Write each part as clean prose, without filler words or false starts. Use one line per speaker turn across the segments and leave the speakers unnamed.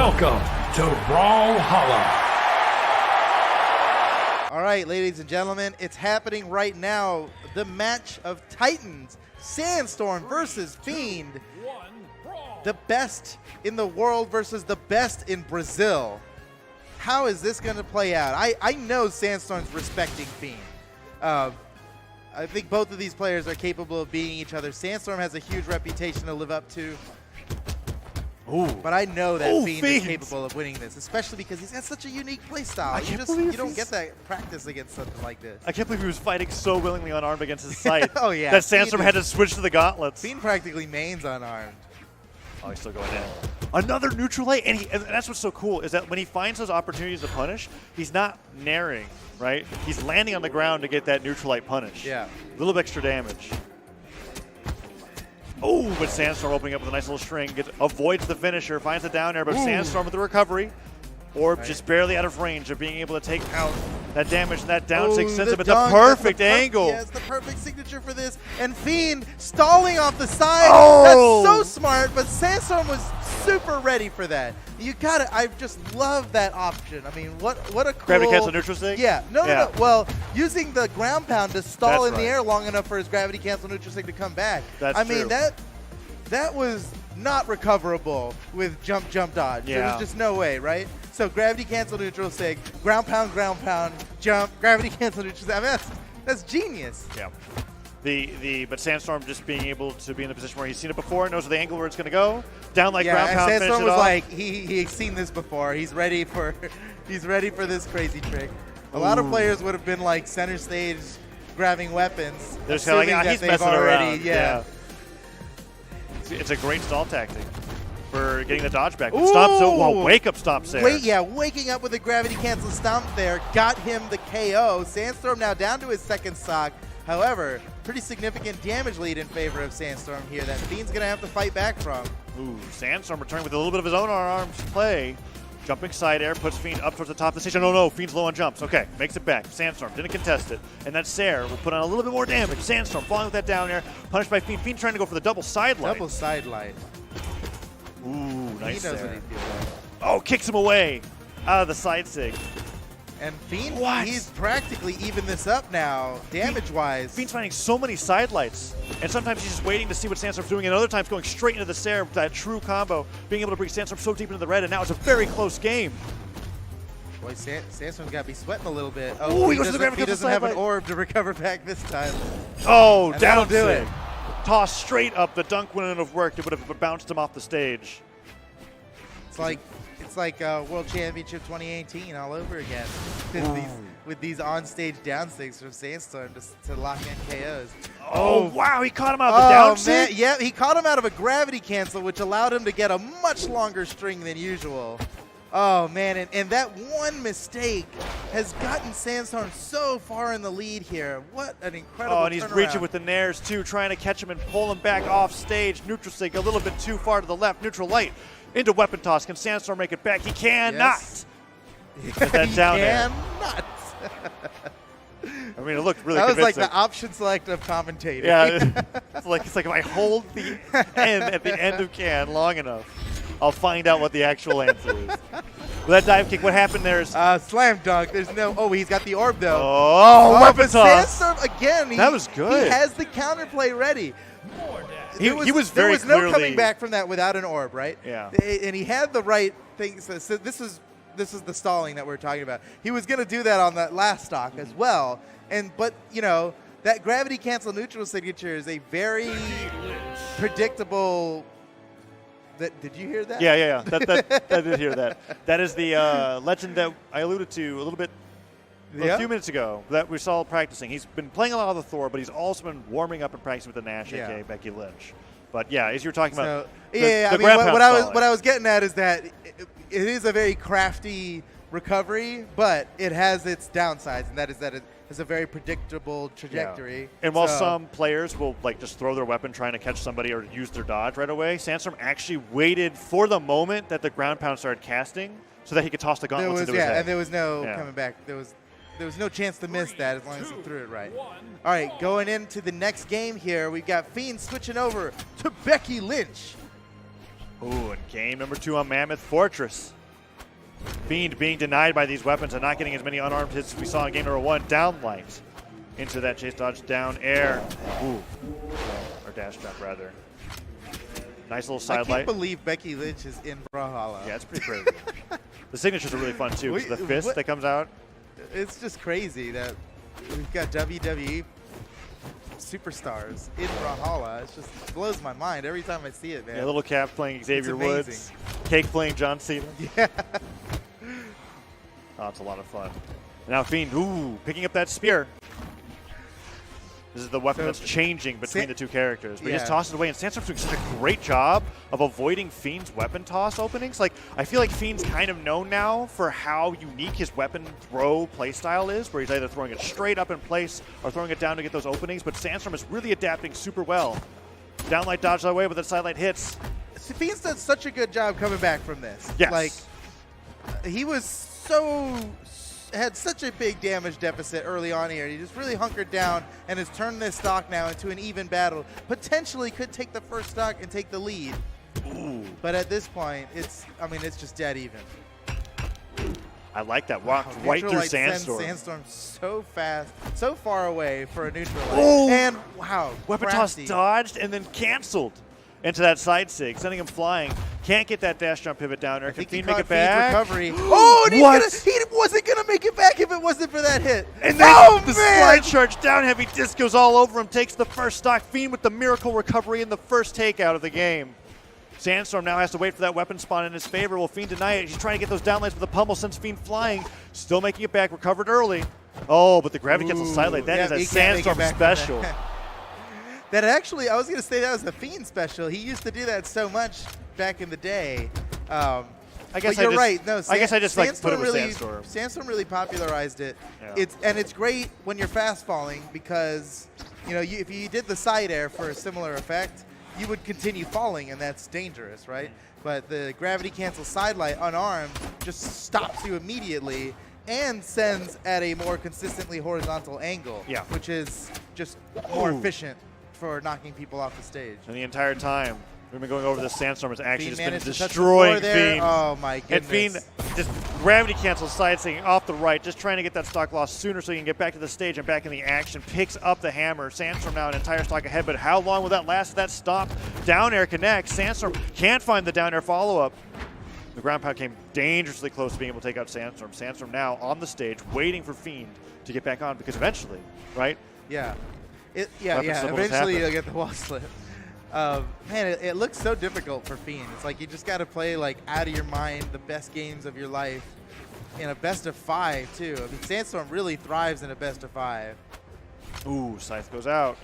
Welcome to Brawlhalla.
All right, ladies and gentlemen, it's happening right now. The match of Titans, Sandstorm versus Fiend. The best in the world versus the best in Brazil. How is this going to play out? I know Sandstorm's respecting Fiend. I think both of these players are capable of beating each other. Sandstorm has a huge reputation to live up to.
Ooh.
But I know that Fiend is
Fiend.
capable of winning this, especially because he's got such a unique play style.
You
don't get that practice against something like this.
I can't believe he was fighting so willingly unarmed against his sight.
Oh, yeah.
That Sandstorm had to switch to the gauntlets.
Fiend practically mains unarmed.
Oh, he's still going in. Another neutral light, and that's what's so cool is that when he finds those opportunities to punish, he's not naring, right? He's landing on the ground to get that neutral light punish.
Yeah.
A little bit extra damage. Oh, but Sandstorm opening up with a nice little string, avoids the finisher, finds the down air, but Sandstorm with the recovery. Orb just barely out of range of being able to take out that damage and that down six sends him at the perfect angle.
Yeah, it's the perfect signature for this. And Fiend stalling off the side.
Oh.
That's so smart, but Sandstorm was super ready for that. You got it. I just love that option. I mean, what a cool...
Gravity cancel neutral stick?
Yeah. No. Well, using the ground pound to stall in the air long enough for his gravity cancel neutral stick to come back.
I
mean, that was not recoverable with jump dodge.
Yeah.
There was just no way, right? So gravity cancel neutral sig, ground pound, jump, gravity cancel neutral sig. I mean, that's genius.
Yeah. But Sandstorm just being able to be in the position where he's seen it before, knows the angle where it's going to go, down like ground pound,
Sandstorm
finish it
was
off.
like he's seen this before. He's ready for this crazy trick. A lot of players would have been like center stage grabbing weapons.
They're just kind of like,
that
he's
they've
messing
already,
around.
Yeah.
It's a great stall tactic for getting the dodge back. Stomp, wake up stomp there.
Waking up with a gravity cancel stomp there got him the KO. Sandstorm now down to his second stock. However, pretty significant damage lead in favor of Sandstorm here that Fiend's going to have to fight back from.
Ooh, Sandstorm returning with a little bit of his own arms play. Jumping side air puts Fiend up towards the top of the stage. No, Fiend's low on jumps. Okay, makes it back. Sandstorm didn't contest it. And that Sair will put on a little bit more damage. Sandstorm falling with that down air. Punished by Fiend. Fiend trying to go for the double side light.
Double side light.
Ooh, nice
He knows
there.
what he feels like.
Oh, kicks him away out of the side sig.
And Fiend, he's practically even this up now, damage-wise.
Fiend's finding so many side lights, and sometimes he's just waiting to see what Sandstorm's doing, and other times going straight into the Sair with that true combo, being able to bring Sandstorm so deep into the red, and now it's a very close game.
Boy, Sandstorm's got to be sweating a little bit.
Oh,
he doesn't have an orb to recover back this time.
Oh,
and
down
do
sig.
it.
Toss straight up. The dunk wouldn't have worked. It would have bounced him off the stage.
It's like World Championship 2018 all over again. with these on-stage down sticks from Sandstorm to lock in KOs.
Oh, wow, he caught him out of the down sig?
Yeah, he caught him out of a gravity cancel, which allowed him to get a much longer string than usual. Oh, man, and that one mistake has gotten Sandstorm so far in the lead here. What an incredible
Oh, and he's
turnaround.
reaching with the nairs, too, trying to catch him and pull him back off stage. Neutral sig a little bit too far to the left. Neutral light into weapon toss. Can Sandstorm make it back? He cannot.
Yes.
Get that down there.
Cannot.
I mean, it looked really
That was
convincing.
like the option select of commentating.
Yeah, it's like if I hold the N at the end of can long enough, I'll find out what the actual answer is. With that dive kick, what happened there is...
Slam dunk. There's no... Oh, he's got the orb, though.
Oh, weapon toss.
Sandstorm, again,
that was good.
He has the counterplay ready.
He was
there
very
was no
clearly...
coming back from that without an orb, right?
Yeah.
And he had the right things. So this is the stalling that we're talking about. He was going to do that on that last stock as well. But, you know, that gravity cancel neutral signature is a very predictable... Did you hear that?
Yeah. I did hear that. That is the legend that I alluded to a little bit a few minutes ago that we saw practicing. He's been playing a lot of the Thor, but he's also been warming up and practicing with the Nash, aka Becky Lynch. But yeah, as you were talking about,
what I was getting at is that it is a very crafty recovery, but it has its downsides, and that is that it has a very predictable trajectory.
Yeah. And while some players will like just throw their weapon trying to catch somebody or use their dodge right away, Sandstorm actually waited for the moment that the ground pound started casting so that he could toss the gauntlets into his head.
And there was no coming back. There was no chance to miss that as long as he threw it right. All right, going into the next game here, we've got Fiend switching over to Becky Lynch.
Ooh, and game number 2 on Mammoth Fortress. Fiend being denied by these weapons and not getting as many unarmed hits as we saw in game number 1. Down light into that chase dodge, down air. Ooh, or dash jump rather. Nice little side
I
light.
can't believe Becky Lynch is in Brawlhalla.
Yeah, it's pretty crazy. The signatures are really fun too. 'Cause the fist that comes out.
It's just crazy that we've got WWE superstars in Brawlhalla. It just blows my mind every time I see it, man.
Yeah, little Cap playing Xavier
amazing.
Woods. Cake playing John Cena.
Yeah.
Oh, it's a lot of fun. Now Fiend, ooh, picking up that spear. This is the weapon that's changing between the two characters. But he just tosses it away, and Sandstorm's doing such a great job of avoiding Fiend's weapon toss openings. Like, I feel like Fiend's kind of known now for how unique his weapon throw playstyle is, where he's either throwing it straight up in place or throwing it down to get those openings. But Sandstorm is really adapting super well. Downlight dodge that way, but that sidelight hits.
Fiend's done such a good job coming back from this.
Yes.
Like, he was had such a big damage deficit early on here. He just really hunkered down and has turned this stock now into an even battle. Potentially could take the first stock and take the lead.
Ooh.
But at this point, it's just dead even.
I like that. Walked right through Sandstorm.
Sandstorm so fast, so far away for a neutral light.
Oh!
And wow,
Weapon
crafty.
toss dodged and then canceled into that side sig, sending him flying. Can't get that dash jump pivot down there. Can Fiend make it back?
Recovery. Oh, and he wasn't going to make it back if it wasn't for that hit.
And then the slide charge down heavy disc goes all over him, takes the first stock. Fiend with the miracle recovery in the first takeout of the game. Sandstorm now has to wait for that weapon spawn in his favor. Will Fiend deny it? He's trying to get those downlights with the pummel, sends Fiend flying. Still making it back, recovered early. Oh, but the gravity cancel sidelight. That is a Sandstorm special.
That actually, I was going to say that was a Fiend special. He used to do that so much back in the day.
I guess
you're right. No,
I guess I just like put it with
really,
Sandstorm.
Sandstorm really popularized it.
Yeah.
It's great when you're fast falling because if you did the side air for a similar effect, you would continue falling, and that's dangerous, right? But the gravity cancel sidelight unarmed just stops you immediately and sends at a more consistently horizontal angle, which is just more efficient for knocking people off the stage.
And the entire time we've been going over this, Sandstorm has actually
Fiend
just been
managed to
destroying
touch the floor there.
Fiend.
Oh my goodness.
And Fiend just gravity cancel side singing off the right, just trying to get that stock loss sooner so he can get back to the stage and back in the action. Picks up the hammer. Sandstorm now an entire stock ahead, but how long will that last? That stop. Down air connects. Sandstorm can't find the down air follow-up. The ground pound came dangerously close to being able to take out Sandstorm. Sandstorm now on the stage waiting for Fiend to get back on because eventually, right?
Yeah. Eventually you'll get the wall slip. Man, it looks so difficult for Fiend. It's like you just got to play like out of your mind the best games of your life in a best of 5 too. I mean, Sandstorm really thrives in a best of 5.
Ooh, Scythe goes out,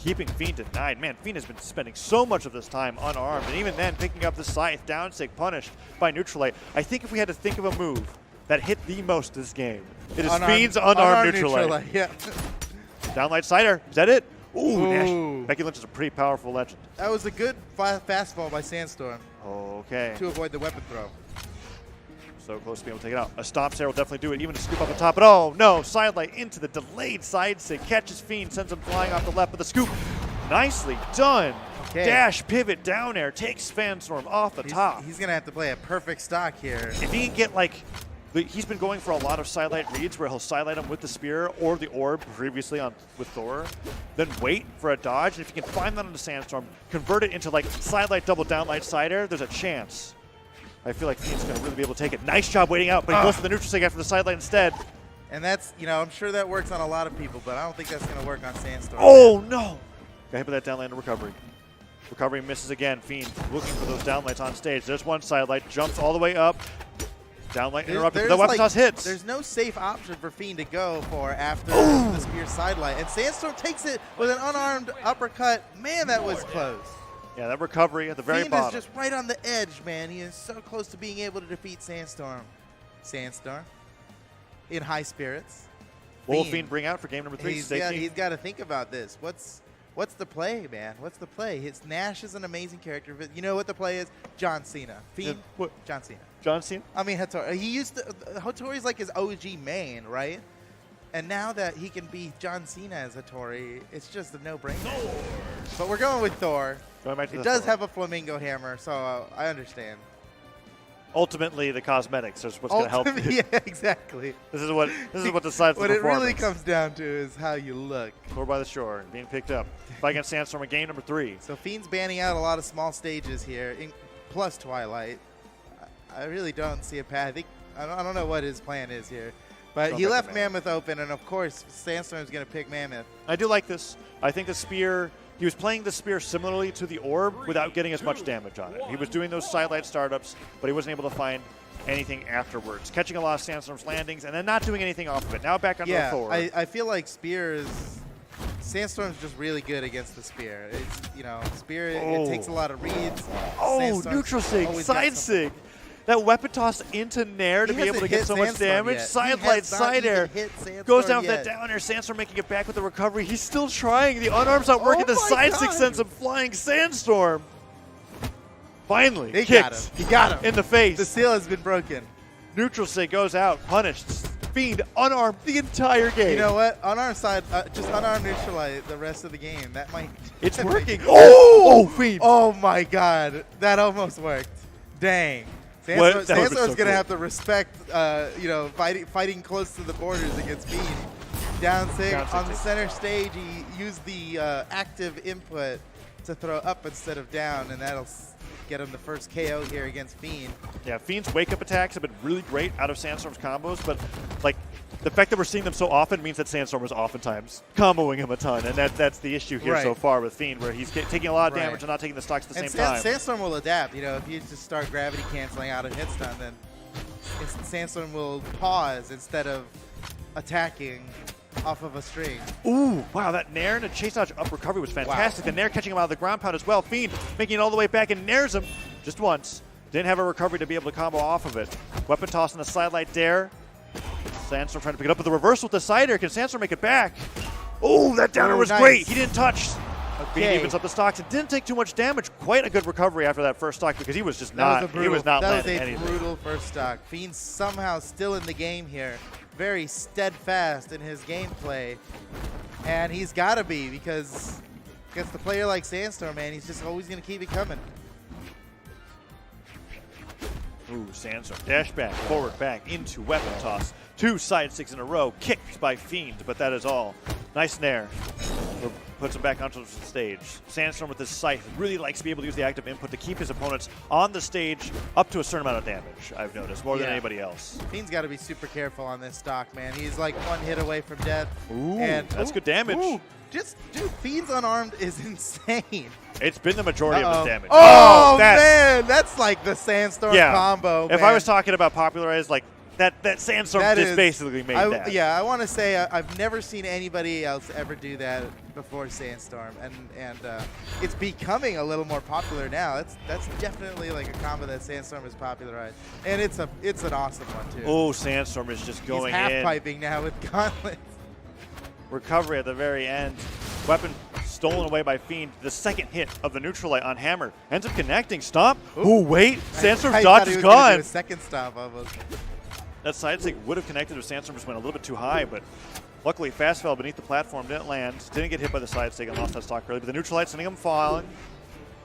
keeping Fiend denied. Man, Fiend has been spending so much of this time unarmed, and even then picking up the Scythe, down sig, punished by neutral light. I think if we had to think of a move that hit the most this game, it is Fiend's unarmed neutral light.
Yeah.
Downlight cider, is that it? Ooh. Becky Lynch is a pretty powerful legend.
That was a good fastball by Sandstorm
Okay.
to avoid the weapon throw.
So close to being able to take it out. A stomp there will definitely do it, even to scoop up the top. But oh no, sidelight into the delayed side sig. Catches Fiend, sends him flying off the left with the scoop. Nicely done. Okay. Dash, pivot, down air, takes Sandstorm off the top.
He's going to have to play a perfect stock here.
If he can get he's been going for a lot of sidelight reads where he'll sidelight him with the spear or the orb previously with Thor, then wait for a dodge. And if he can find that on the Sandstorm, convert it into sidelight double downlight side air, there's a chance. I feel like Fiend's going to really be able to take it. Nice job waiting out, but he goes for the neutral sig after the sidelight instead.
And that's, I'm sure that works on a lot of people, but I don't think that's going to work on Sandstorm.
Oh, no. Got hit by that downlight recovery. Recovery misses again. Fiend looking for those downlights on stage. There's one sidelight, jumps all the way up. Downlight interrupted. The weapon toss hits.
There's no safe option for Fiend to go for after the spear sidelight. And Sandstorm takes it with an unarmed uppercut. Man, that was close.
Yeah, that recovery at the very
Fiend
bottom.
is just right on the edge, man. He is so close to being able to defeat Sandstorm. Sandstorm in high spirits.
What will Fiend bring out for game number 3?
He's got to think about this. What's the play, man? What's the play? Nash is an amazing character. But you know what the play is? John Cena. Fiend, John Cena.
John Cena?
I mean, Hattori. Hattori's like his OG main, right? And now that he can be John Cena as Hattori, it's just a no-brainer. But we're going with Thor.
Going back to
It
the
does
Thor.
have a flamingo hammer, so I understand.
Ultimately, the cosmetics is what's going to help you.
Yeah, exactly.
This is what decides the
What it
performance.
really comes down to is how you look.
Thor by the shore, being picked up. Fight against Sandstorm in game number 3.
So Fiend's banning out a lot of small stages here, plus Twilight. I really don't see a path. I don't know what his plan is here. But
Going
he
back to
left Mammoth open, and of course, Sandstorm's going to pick Mammoth.
I do like this. I think the spear, he was playing the spear similarly to the orb without getting as much damage on it. He was doing those sidelight startups, but he wasn't able to find anything afterwards. Catching a lot of Sandstorm's landings and then not doing anything off of it. Now back onto the Thor.
I feel like Spear is... Sandstorm's just really good against the Spear. It's, you know, Spear, it takes a lot of reads.
Oh,
Sandstorm's
neutral sig,
always got
side
something.
sig. That weapon toss into Nair to
He
be able to
hasn't
get
hit
so much
Sandstorm
damage.
yet.
Side
He
light,
has not
side
even
air.
hit Sandstorm
Goes down with
yet.
that down air. Sandstorm making it back with the recovery. He's still trying. The unarm's not working. The
my
side sig
God.
sends him flying. Sandstorm finally
He
kicked
got him. He got him.
in the face.
The seal has been broken.
Neutral sig goes out, punished. Fiend unarmed the entire game.
You know what? On our side, just unarmed neutralize the rest of the game. That might...
It's
that might-
working. Oh, Fiend.
Oh my God. That almost worked. Dang.
That would've been
Sandstorm's
so
going to
cool.
have to respect, you know, fighting close to the borders against Fiend. Down sig
Down sig
on the
takes
center stage. He used the active input to throw up instead of down, and that'll get him the first KO here against Fiend.
Yeah, Fiend's wake-up attacks have been really great out of Sandstorm's combos, but like the fact that we're seeing them so often means that Sandstorm is oftentimes comboing him a ton, and that's the issue here
Right.
so far with Fiend, where he's taking a lot of
Right.
damage and not taking the stocks at the
And
same time.
Sandstorm will adapt. You know, if you just start gravity canceling out of hit stun, then Sandstorm will pause instead of attacking off of a string.
Ooh, wow, that Nair and a chase dodge up recovery was fantastic. The Nair catching him out of the ground pound as well. Fiend making it all the way back and Nairs him just once. Didn't have a recovery to be able to combo off of it. Weapon toss on the sidelight dare. Sandstorm trying to pick it up with the reversal with the side air. Can Sandstorm make it back? Oh, that downer was
nice.
great. He didn't touch. Fiend
Okay.
evens up the stocks. It didn't take too much damage. Quite a good recovery after that first stock because he was just
That
not. He was not
that was
landing
a
anything.
brutal first stock. Fiend's somehow still in the game here. Very steadfast in his gameplay. And he's got to be because against a player like Sandstorm, man, he's just always going to keep it coming.
Ooh, Sandstorm. Dash back, forward, back, into weapon toss. 2 side six in a row. Kicked by Fiend, but that is all. Nice Nair. Puts him back onto the stage. Sandstorm with his scythe really likes to be able to use the active input to keep his opponents on the stage up to a certain amount of damage, I've noticed, more than
Yeah.
anybody else.
Fiend's got to be super careful on this stock, man. He's like one hit away from death.
Ooh,
and
that's good damage.
Just, dude, Fiend's unarmed is insane.
It's been the majority of his damage.
Oh,
that-
man, that's like the Sandstorm combo,
If
man.
I was talking about popularized, like, that Sandstorm
That
just
is-
basically made that.
Yeah, I want to say I've never seen anybody else ever do that before Sandstorm, and it's becoming a little more popular now. That's definitely like a combo that Sandstorm has popularized, and it's an awesome one too.
Oh, Sandstorm is just going
He's half
in.
piping now with Gauntlet.
Recovery at the very end. Weapon stolen away by Fiend. The second hit of the neutral light on Hammer ends up connecting. Stomp. Ooh, wait. Sandstorm's
I
dodge
thought he
is
was gonna do
gone.
a second stomp almost.
That side stick would have connected if Sandstorm just went a little bit too high, but luckily fast fell beneath the platform, didn't land, didn't get hit by the side stick and lost that stock early. But the neutral light sending him falling.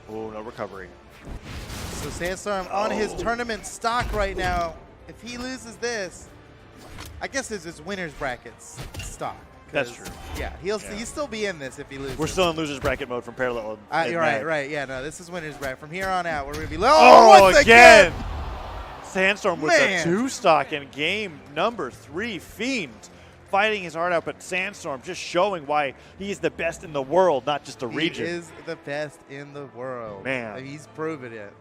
Oh, no recovery.
So Sandstorm on his tournament stock right now. If he loses this, I guess this is winner's brackets stock.
That's true.
Yeah, he'll still be in this if he loses.
We're still in loser's bracket mode from Parallel.
You're right. Yeah, no, this is winner's bracket. From here on out, we're gonna be low.
Oh,
once
again! Sandstorm with
Man.
the 2 stock in game number 3. Fiend fighting his heart out, but Sandstorm just showing why he's the best in the world, not just the region.
He is the best in the world.
Man.
He's proven it.